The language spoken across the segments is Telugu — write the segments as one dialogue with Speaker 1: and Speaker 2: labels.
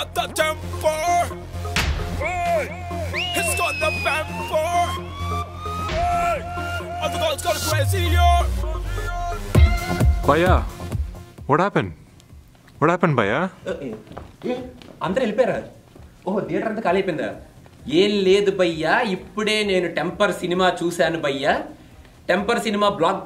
Speaker 1: got the temper. Hey, it's got the temper. Hey, all the girls got crazy, yo.
Speaker 2: Bhaiya, what happened? What happened, Bhaiya?
Speaker 3: అందరూ వెళ్ళిపోయారా? ఓహో, థియేటర్ అంతా ఖాళీ అయిపోయిందా? ఏం లేదు భయ్యా, ఇప్పుడే నేను టెంపర్ సినిమా చూశాను భయ్యా. టెంపర్ సినిమా బ్లాక్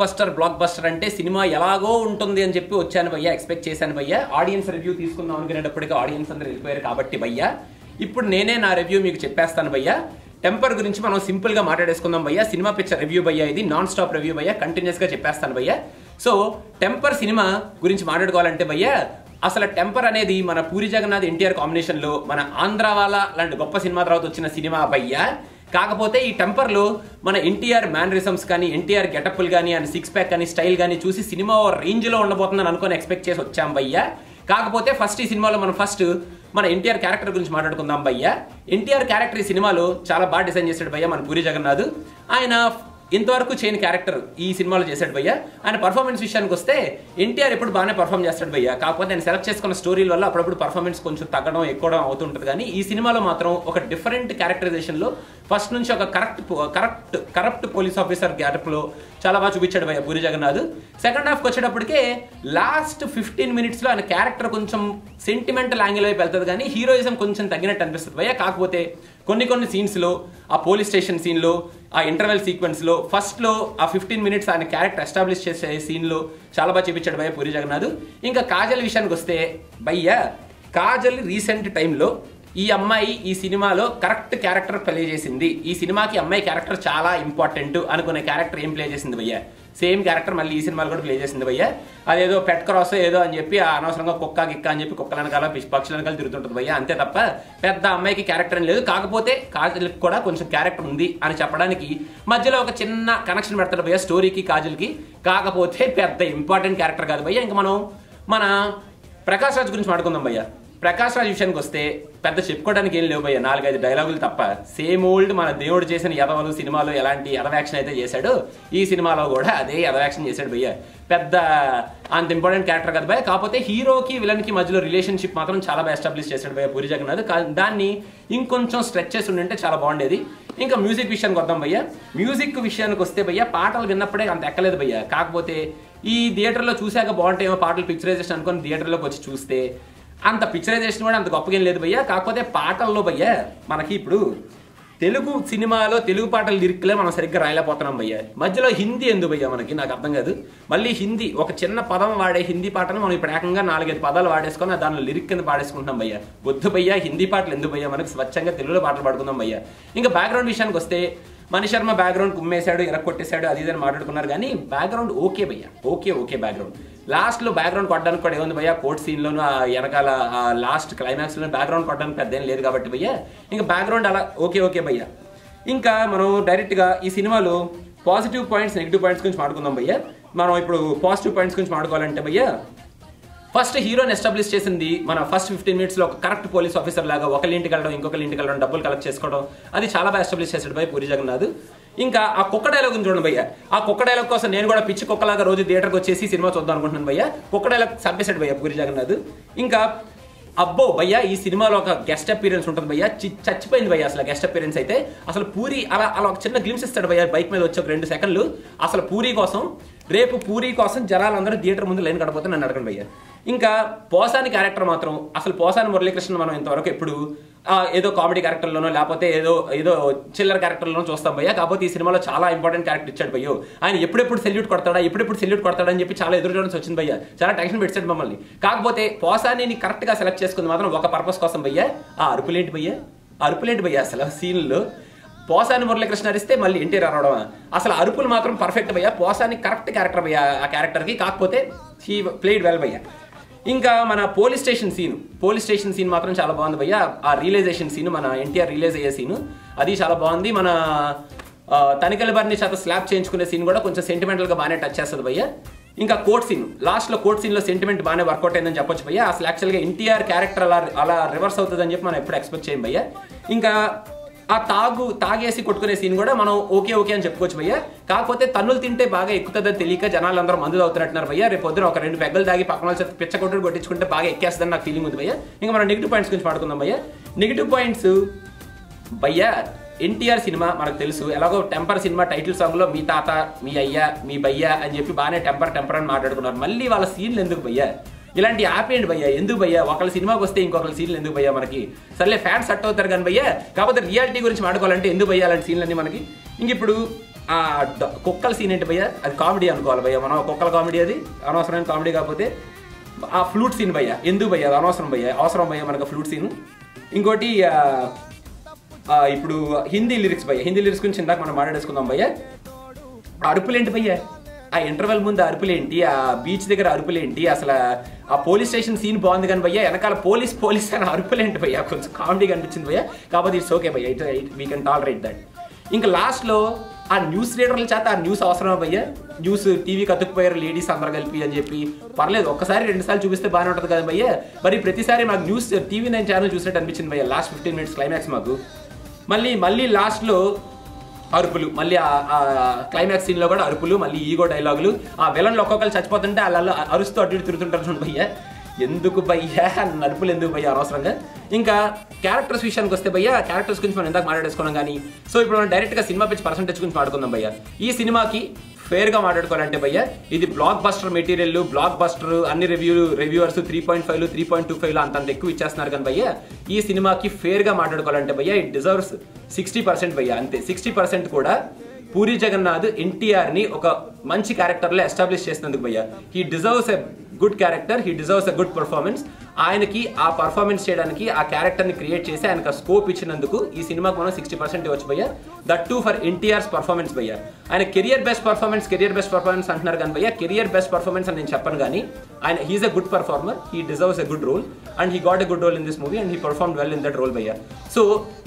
Speaker 3: బస్టర్ అంటే సినిమా ఎలాగో ఉంటుంది అని చెప్పి వచ్చాను భయ్యా. ఎక్స్పెక్ట్ చేశాను భయ్యా. ఆడియన్స్ రివ్యూ తీసుకుందాం అనుకునేటప్పటికీ ఆడియన్స్ అందరూ వెళ్ళిపోయారు కాబట్టి భయ్యా, ఇప్పుడు నేనే నా రివ్యూ మీకు చెప్పేస్తాను భయ్యా. టెంపర్ గురించి మనం సింపుల్గా మాట్లాడేసుకుందాం భయ్యా. సినిమా పిక్చర్ రివ్యూ భయ్యా, ఇది నాన్ స్టాప్ రివ్యూ భయ్యా. కంటిన్యూస్గా చెప్పేస్తాను భయ్యా. సో టెంపర్ సినిమా గురించి మాట్లాడుకోవాలంటే భయ్యా, అసలు టెంపర్ అనేది మన పూరి జగన్నాథ్ ఎన్టీఆర్ కాంబినేషన్లో మన ఆంధ్రావాలా లాంటి గొప్ప సినిమా తర్వాత వచ్చిన సినిమా భయ్యా. కాకపోతే ఈ టెంపర్లో మన ఎన్టీఆర్ మ్యానరిజమ్స్ కానీ, ఎన్టీఆర్ గెటప్లు కానీ, అండ్ సిక్స్ ప్యాక్ కానీ, స్టైల్ కానీ చూసి సినిమా రేంజ్లో ఉండబోతుందని అనుకొని ఎక్స్పెక్ట్ చేసి వచ్చాం భయ్యా. కాకపోతే ఈ సినిమాలో మనం మన ఎన్టీఆర్ క్యారెక్టర్ గురించి మాట్లాడుకుందాం భయ్యా. ఎన్టీఆర్ క్యారెక్టర్ ఈ సినిమాలో చాలా బాగా డిజైన్ చేశాడు భయ్యా మన పూరి జగన్నాథ్. ఆయన ఇంతవరకు చేయని క్యారెక్టర్ ఈ సినిమాలో చేశాడు భయ్యా. ఆయన పర్ఫార్మెన్స్ విషయానికి వస్తే ఎన్టీఆర్ ఎప్పుడు బాగానే పర్ఫామ్ చేస్తాడు భయ్యా. కాకపోతే ఆయన సెలెక్ట్ చేసుకున్న స్టోరీల వల్ల అప్పుడప్పుడు పర్ఫార్మెన్స్ కొంచెం తగ్గడం ఎక్కువడం అవుతుంటుంది. కానీ ఈ సినిమాలో మాత్రం ఒక డిఫరెంట్ క్యారెక్టరైజేషన్లో ఫస్ట్ నుంచి ఒక కరప్ట్ పోలీస్ ఆఫీసర్ గ్యారప్లో చాలా బాగా చూపించాడు భయ్యా పూరి జగన్నాథ్. సెకండ్ హాఫ్కి వచ్చేటప్పటికే లాస్ట్ 15 minutesలో ఆయన క్యారెక్టర్ కొంచెం సెంటిమెంటల్ యాంగిల్ వైపు వెళ్తుంది, కానీ హీరోయిజం కొంచెం తగ్గినట్టు అనిపిస్తుంది భయ్యా. కాకపోతే కొన్ని సీన్స్లో, ఆ పోలీస్ స్టేషన్ సీన్లో, ఆ ఇంటర్వెల్ సీక్వెన్స్లో, ఫస్ట్లో ఆ 15 minutes ఆయన క్యారెక్టర్ ఎస్టాబ్లిష్ చేసే సీన్లో చాలా బాగా చూపించాడు భయ్యా పూరి జగన్నాథ్. ఇంకా కాజల్ విషయానికి వస్తే భయ్యా, కాజల్ రీసెంట్ టైంలో ఈ అమ్మాయి ఈ సినిమాలో కరెక్ట్ క్యారెక్టర్ ప్లే చేసింది. ఈ సినిమాకి అమ్మాయి క్యారెక్టర్ చాలా ఇంపార్టెంట్ అనుకునే క్యారెక్టర్ ఏం ప్లే చేసింది భయ్యా? సేమ్ క్యారెక్టర్ మళ్ళీ ఈ సినిమాలో కూడా ప్లే చేసింది భయ్యా. అదేదో పెట్ క్రాస్ ఏదో అని చెప్పి అనవసరంగా కుక్క గిక్క అని చెప్పి కుక్కల వెనకాల పక్షుల వెనకాల తిరుగుతుంటుంది భయ్యా. అంతే తప్ప పెద్ద అమ్మాయికి క్యారెక్టర్ అని లేదు. కాకపోతే కాజల్కి కూడా కొంచెం క్యారెక్టర్ ఉంది అని చెప్పడానికి మధ్యలో ఒక చిన్న కనెక్షన్ పెడతాడు భయ్యా స్టోరీకి, కాజల్కి. కాకపోతే పెద్ద ఇంపార్టెంట్ క్యారెక్టర్ కాదు భయ్యా. ఇంకా మనం మన ప్రకాష్ రాజ్ గురించి మాట్లాడుకుందాం భయ్యా. ప్రకాష్ రాజ్ విషయానికి వస్తే పెద్ద చెప్పుకోవడానికి ఏం లేవు భయ్యా, 4-5 డైలాగులు తప్ప. సేమ్ ఓల్డ్ మన దేవుడు చేసిన యదవలు సినిమాలో ఎలాంటి యదవాక్షన్ అయితే చేశాడో ఈ సినిమాలో కూడా అదే యదవాక్షన్ చేశాడు భయ్యా. పెద్ద అంత ఇంపార్టెంట్ క్యారెక్టర్ కదా భయ్యా. కాకపోతే హీరోకి విలన్కి మధ్యలో రిలేషన్షిప్ మాత్రం చాలా బాగా ఎస్టాబ్లిష్ చేశాడు భయ్యా పూరి జగన్నాథ్. దాన్ని ఇంకొంచెం స్ట్రెచ్ చేసి ఉండింటే చాలా బాగుండేది. ఇంకా మ్యూజిక్ విషయానికి వద్దాం భయ్యా. మ్యూజిక్ విషయానికి వస్తే భయ్యా, పాటలు విన్నప్పుడే అంత ఎక్కలేదు భయ్యా. కాకపోతే ఈ థియేటర్లో చూశాక బాగుంటాయేమో పాటలు పిక్చరైజేషన్ అనుకొని థియేటర్లోకి వచ్చి చూస్తే అంత పిక్చరైజేషన్ కూడా అంత గొప్పగా ఏం లేదు భయ్యా. కాకపోతే పాటల్లో భయ్యా మనకి ఇప్పుడు తెలుగు సినిమాలో తెలుగు పాటలు లిరిక్లే మనం సరిగ్గా రాయలేకపోతున్నాం భయ్యా. మధ్యలో హిందీ ఎందుకు భయ్యా మనకి, నాకు అర్థం కాదు. మళ్ళీ హిందీ ఒక చిన్న పదం వాడే హిందీ పాటను మనం ఇప్పుడు ఏకంగా 4-5 పదాలు వాడేసుకొని దానిలో లిరిక్ కింద పాడేసుకుంటాం భయ్యా. వద్దు భయ్యా, హిందీ పాటలు ఎందుకు భయ్యా, మనకి స్వచ్ఛంగా తెలుగులో పాటలు పాడుకుందాం భయ్యా. ఇంకా బ్యాక్గ్రౌండ్ విషయానికి వస్తే మణి శర్మ బ్యాక్గ్రౌండ్ కుమ్మేశాడు, ఎరక్కొట్టేశాడు, అది ఇదని మాట్లాడుకున్నారు. కానీ బ్యాక్గ్రౌండ్ ఓకే భయ్యా, ఓకే బ్యాక్గ్రౌండ్. లాస్ట్లో బ్యాక్గ్రౌండ్ కొట్టడానికి కూడా ఏముంది భయ్యా, కోర్ట్ సీన్లోను వెనకాల లాస్ట్ క్లైమాక్స్లో బ్యాక్గ్రౌండ్ కొట్టడానికి పెద్ద ఏం లేదు కాబట్టి భయ్యా. ఇంకా బ్యాక్గ్రౌండ్ అలా ఓకే భయ్యా. ఇంకా మనం డైరెక్ట్గా ఈ సినిమాలో పాజిటివ్ పాయింట్స్, నెగిటివ్ పాయింట్స్ గురించి మాట్లాడుకుందాం భయ్యా. మనం ఇప్పుడు పాజిటివ్ పాయింట్స్ గురించి మాట్లాడుకోవాలంటే భయ్యా, ఫస్ట్ హీరోని ఎస్టాబ్లిష్ చేసింది మన ఫస్ట్ 15 minutesలో ఒక కరెక్ట్ పోలీస్ ఆఫీసర్ లాగా ఒకళ్ళ ఇంటికి వెళ్ళడం, ఇంకొకళ్ళ ఇంటికి వెళ్ళడం, డబ్బులు కలెక్ట్ చేసుకోవడం, అది చాలా బాగా ఎస్టాబ్లిష్ చేశాడు భయ్యా పూరి జగన్నాథ్. ఇంకా ఆ కుక్క డైలాగ్ చూడండి భయ్యా. ఆ కుక్క డైలాగ్ కోసం నేను కూడా పిచ్చి కుక్కలాగా రోజు థియేటర్కి వచ్చేసి సినిమా చూద్దాం అనుకుంటున్నాను భయ్యా. కుక్క డైలాగ్ చంపేశాడు భయ్యా పూరి జగన్నాథ్. ఇంకా అబ్బో భయ్యా, ఈ సినిమాలో ఒక గెస్ట్ అపీరెన్స్ ఉంటుంది భయ్యా, చచ్చిపోయింది భయ్యా అసలు గెస్ట్ అపీరెన్స్ అయితే. అసలు పూరి అలా ఒక చిన్న గ్లిమ్స్ ఇస్తాడు భయ్యా బైక్ మీద వచ్చి ఒక 2 seconds. అసలు రేపు పూరి కోసం జనాలందరూ థియేటర్ ముందు లైన్ కడపోతే నన్ను అడగండి భయ్యా. ఇంకా పోసాని క్యారెక్టర్ మాత్రం అసలు పోసాని మురళీకృష్ణ మనం ఇంతవరకు ఎప్పుడు ఏదో కామెడీ క్యారెక్టర్లోనో లేకపోతే ఏదో చిల్లర్ క్యారెక్టర్లోనో చూస్తాం భయ్యా. కాకపోతే ఈ సినిమాలో చాలా ఇంపార్టెంట్ క్యారెక్టర్ ఇచ్చాడు భయ్యో. ఆయన ఎప్పుడెప్పుడు సెల్యూట్ కొడతాడని చెప్పి చాలా ఎదురు చూడాల్సి వచ్చింది భయ్యా. చాలా టెన్షన్ పెట్టాడు మమ్మల్ని. కాకపోతే పోసాని కరెక్ట్గా సెలెక్ట్ చేసుకుంది మాత్రం ఒక పర్పస్ కోసం భయ్యా. ఆ అరుపులేంటి భయ్యా అసలు సీన్లో పోసాని మురళీకృష్ణ అరిస్తే మళ్ళీ ఎన్టీఆర్ అరవడం, అసలు అరుపులు మాత్రం పర్ఫెక్ట్ భయ్యా. పోసాని కరెక్ట్ క్యారెక్టర్ భయ్యా ఆ క్యారెక్టర్కి. కాకపోతే హీ ప్లేడ్ వెల్ భయ్యా. ఇంకా మన పోలీస్ స్టేషన్ సీన్ మాత్రం చాలా బాగుంది భయ్యా. ఆ రియలైజేషన్ సీన్, మన ఎన్టీఆర్ రియలైజ్ అయ్యే సీను, అది చాలా బాగుంది. మన తనికెళ్ళ బారిని చేత స్లాప్ చేయించుకునే సీన్ కూడా కొంచెం సెంటిమెంటల్గా బాగానే టచ్ చేస్తుంది భయ్యా. ఇంకా కోర్ట్ సీన్, లాస్ట్లో కోర్ట్ సీన్లో సెంటిమెంట్ బాగానే వర్కౌట్ అయిందని చెప్పొచ్చు భయ్యా. అసలు యాక్చువల్గా ఎన్టీఆర్ క్యారెక్టర్ అలా రివర్స్ అవుతుందని చెప్పి మనం ఎప్పుడు ఎక్స్పెక్ట్ చేయం భయ్యా. ఇంకా ఆ తాగేసి కొట్టుకునే సీన్ కూడా మనం ఓకే అని చెప్పుకోవచ్చు భయ్య. కాకపోతే తన్నులు తింటే బాగా ఎక్కుతుందని తెలియక జనాలు అందరూ మందు అవుతున్నట్టున్నారు భయ్య. రేపు పొద్దున ఒక 2 పెగ్గలు తాగి పక్కన వాళ్ళ పిచ్చ కొట్టుడు కొట్టించుకుంటే బాగా ఎక్కేస్తుందని నాకు ఫీలింగ్ ఉంది భయ్య. ఇంకా మనం నెగిటివ్ పాయింట్స్ గురించి మాట్లాడుకుందాం భయ్య. నెగిటివ్ పాయింట్స్ భయ్య, ఎన్టీఆర్ సినిమా మనకు తెలుసు, ఎలాగో టెంపర్ సినిమా టైటిల్ సాంగ్ లో మీ తాత, మీ అయ్య, మీ భయ్య అని చెప్పి బాగానే టెంపర్ అని మాట్లాడుకున్నారు. మళ్ళీ వాళ్ళ సీన్లు ఎందుకు భయ్య? ఇలాంటి ఆపేయండి భయ్య. ఎందుకు భయ్య? ఒకళ్ళ సినిమాకి వస్తే ఇంకొకళ్ళ సీన్లు ఎందుకు భయ్య? మనకి సర్లే ఫ్యాన్స్ సెట్ అవుతారు కానీ భయ్య, కాకపోతే రియాలిటీ గురించి మాట్లాడుకోవాలంటే ఎందుకు భయ్య అలాంటి సీన్లన్నీ మనకి? ఇంక ఇప్పుడు ఆ కుక్కల సీన్ ఏంటి భయ్య? అది కామెడీ అనుకోవాలి భయ్య మనం. కుక్కల కామెడీ అది అనవసరమైన కామెడీ. కాకపోతే ఆ ఫ్లూట్ సీన్ భయ్య ఎందుకు భయ్య? అది అనవసరం భయ్య. అవసరం భయ్య మనకు ఫ్లూట్ సీన్. ఇంకోటి ఇప్పుడు హిందీ లిరిక్స్ భయ్య. హిందీ లిరిక్స్ గురించి ఇందాక మనం మాట్లాడేసుకుందాం భయ్య. అరుపులేంటి భయ్య? ఆ ఇంటర్వెల్ ముందు అరుపులేంటి? ఆ బీచ్ దగ్గర అరుపులేంటి? అసలు ఆ పోలీస్ స్టేషన్ సీన్ బాగుంది కానీ భయ్య, వెనకాల పోలీస్ అని అరుపులేంటి భయ్య? కొంచెం కామెడీ కనిపించింది భయ్య. కాకపోతే ఇట్స్ ఓకే భయ్య, వీ కెన్ టాలరేట్ దట్. ఇంకా లాస్ట్లో ఆ న్యూస్ రీడర్ల చేత ఆ న్యూస్ అవసరమా భయ్య? న్యూస్ టీవీకి అతుక్కుపోయారు లేడీస్ అందరూ కలిపి అని చెప్పి పర్లేదు, ఒక్కసారి 2 సార్లు చూపిస్తే బాగానే ఉంటుంది కదా భయ్య. మరి ప్రతిసారి మాకు న్యూస్ TV9 ఛానల్ చూసినట్టు అనిపించింది భయ్య లాస్ట్ 15 minutes క్లైమాక్స్ మాకు. మళ్ళీ లాస్ట్లో అరుపులు, మళ్ళీ ఆ క్లైమాక్స్ సీన్లో కూడా అరుపులు, మళ్ళీ ఈగో డైలాగులు. ఆ విలన్లు ఒక్కొక్కరు చచ్చిపోతుంటే అలా అరుస్తూ అటు ఇటు తిరుగుతుంటారు చూడండి భయ్య. ఎందుకు భయ్యా నడుపులు ఎందుకు భయ్యా అనవసరంగా? ఇంకా క్యారెక్టర్స్ విషయానికి వస్తే భయ్యా, క్యారెక్టర్స్ గురించి మనం ఇందాక మాట్లాడేసుకున్నాం కానీ, సో ఇప్పుడు మనం డైరెక్ట్గా సినిమా పిచ్ పర్సెంటేజ్ గురించి మాట్లాడుకుందాం భయ్యా. ఈ సినిమాకి ఫేర్గా మాట్లాడుకోవాలంటే భయ్యా, ఇది block buster material, block buster అన్ని రివ్యూవర్స్ 3.5 3.25 అంతంత ఎక్కువ ఇచ్చేస్తున్నారు కానీ భయ్యా, ఈ సినిమాకి ఫేర్గా మాట్లాడుకోవాలంటే భయ్యా ఇట్ డిజర్వ్స్ 60% భయ్యా. అంతే 60% కూడా పూరి జగన్నాథ్ ఎన్టీఆర్ని ఒక మంచి క్యారెక్టర్లో ఎస్టాబ్లిష్ చేసినందుకు భయ్యా. He deserves a good character, he deserves a good performance. ఆయనకి ఆ పర్ఫార్మెన్స్ చేయడానికి ఆ క్యారెక్టర్ని క్రియేట్ చేసి ఆయనకు స్కోప్ ఇచ్చినందుకు ఈ సినిమాకి మనం 60% ఇవ్వచ్చు భయ్యా. That two for NTR's performance భయ్యా. ఆయన కెరియర్ బెస్ట్ పర్ఫార్మెన్స్ అంటున్నారు కానీ భయ్యా, కెరియర్ బెస్ట్ పర్ఫార్మెన్స్ అని నేను చెప్పను కానీ ఆయన he's a good performer, he deserves a good role and he got a good role in this movie and he performed well in that role భయ్యా. సో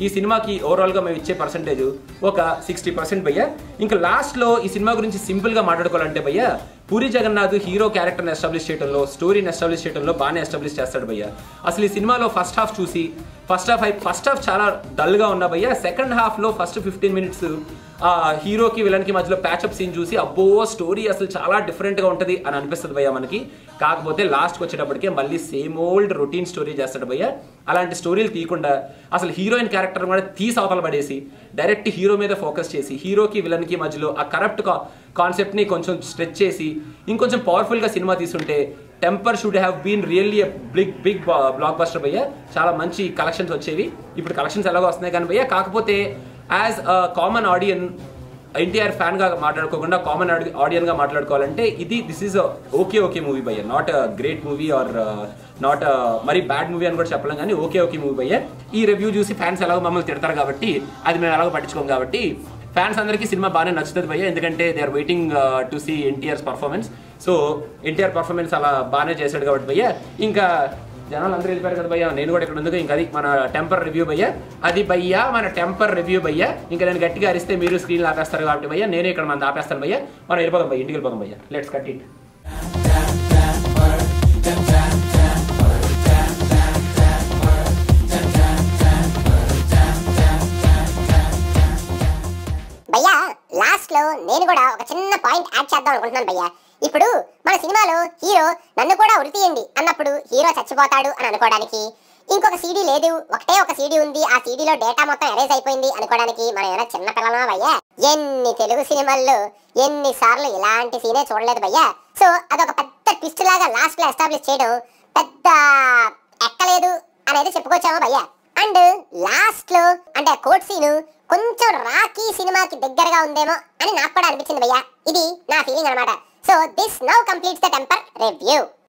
Speaker 3: ఈ సినిమాకి ఓవరాల్గా మేము ఇచ్చే పర్సెంటేజ్ ఒక 60% భయ్యా. ఇంకా లాస్ట్లో ఈ సినిమా గురించి సింపుల్గా మాట్లాడుకోవాలంటే భయ్యా, పూరి జగన్నాథ్ హీరో క్యారెక్టర్ని ఎస్టాబ్లిష్ చేయడంలో, స్టోరీని ఎస్టాబ్లిష్ చేయడంలో బాగానే ఎస్టాబ్లిష్ చేస్తాడు భయ్యా. అసలు ఈ సినిమాలో ఫస్ట్ హాఫ్ చాలా డల్గా ఉన్నా భయ్యా, సెకండ్ హాఫ్లో ఫస్ట్ 15 minutes ఆ హీరోకి విలన్కి మధ్యలో ప్యాచప్ సీన్ చూసి అబ్బో స్టోరీ అసలు చాలా డిఫరెంట్గా ఉంటుంది అని అనిపిస్తుంది భయ్యా మనకి. కాకపోతే లాస్ట్కి వచ్చేటప్పటికే మళ్ళీ సేమ్ ఓల్డ్ రొటీన్ స్టోరీ చేస్తాడు భయ్యా. అలాంటి స్టోరీలు తీయకుండా అసలు హీరోయిన్ క్యారెక్టర్ కూడా తీసి అవతల పడేసి డైరెక్ట్ హీరో మీద ఫోకస్ చేసి హీరోకి విలన్కి మధ్యలో ఆ కరప్ట్ కాన్సెప్ట్ని కొంచెం స్ట్రెచ్ చేసి ఇంకొంచెం పవర్ఫుల్గా సినిమా తీసుంటే Temper should have been really big blockbuster భయ్యా. చాలా మంచి కలెక్షన్స్ వచ్చేవి. ఇప్పుడు కలెక్షన్స్ ఎలాగో వస్తున్నాయి కానీ భయ్యా, కాకపోతే as a common audience, NTR ఫ్యాన్గా మాట్లాడుకోకుండా కామన్ ఆడియన్గా మాట్లాడుకోవాలంటే దిస్ ఈజ్ ఓకే మూవీ భయ్యా. Not a great movie or not మరి బ్యాడ్ మూవీ అని కూడా చెప్పలేం కానీ ఓకే మూవీ భయ్యా. ఈ రివ్యూ చూసి ఫ్యాన్స్ ఎలాగో మమ్మల్ని తిడతారు కాబట్టి అది మేము ఎలాగో పట్టించుకోం కాబట్టి ఫ్యాన్స్ అందరికీ సినిమా బాగానే నచ్చుతుంది భయ్యా. ఎందుకంటే they are waiting to see NTR's performance. So NTR performance అలా బాగానే చేశాడు కాబట్టి భయ్యా, ఇంకా జనాలు అందరూ వెళ్ళిపోయారు కదా భయ్యా, నేను కూడా ఇక్కడ ఉంది. ఇంకా అది మన టెంపర్ రివ్యూ భయ్యా, అది భయ్యా మన టెంపర్ రివ్యూ భయ్యా. ఇంకా నేను గట్టిగా అరిస్తే మీరు స్క్రీన్లో ఆపేస్తారు కాబట్టి భయ్యా, నేనే ఇక్కడ మన ఆపేస్తాను భయ్యా. మనం వెళ్ళిపోదాం భయ్యా, ఇంటికి వెళ్ళిపోదాం భయ్యా. Let's cut it.
Speaker 4: భయ్యా లాస్ట్ లో నేను కూడా ఒక చిన్న పాయింట్ యాడ్ చేద్దాం అనుకుంటున్నాను భయ్యా. ఇప్పుడు మన సినిమాలో హీరో నన్ను కూడా ఉరి తీయండి అన్నప్పుడు హీరో చచ్చిపోతాడు అని అనుకోవడానికి, ఇంకొక సీడీ లేదు, ఒకటే ఒక సీడీ ఉంది, ఆ సీడీలో డేటా మొత్తం ఎరేజ్ అయిపోయింది అనుకోవడానికి మనం ఏమైనా చిన్న పిల్లలమా భయ్యా? ఎన్ని తెలుగు సినిమాల్లో ఎన్నిసార్లు ఇలాంటి సీనే చూడలేదు భయ్యా. సో అదొక పెద్ద ట్విస్ట్ లాగా లాస్ట్ లో ఎస్టాబ్లిష్ చేయడం పెద్ద ఎక్కలేదు అనేది చెప్పుకొచ్చాము భయ్యా. అండ్ లాస్ట్ లో అంటే కోర్ట్ సీను కొంచెం రాకీ సినిమాకి దగ్గరగా ఉందేమో అని నాకు కూడా అనిపించింది భయ్యా. ఇది నా ఫీలింగ్ అనమాట. So this now completes the temper review.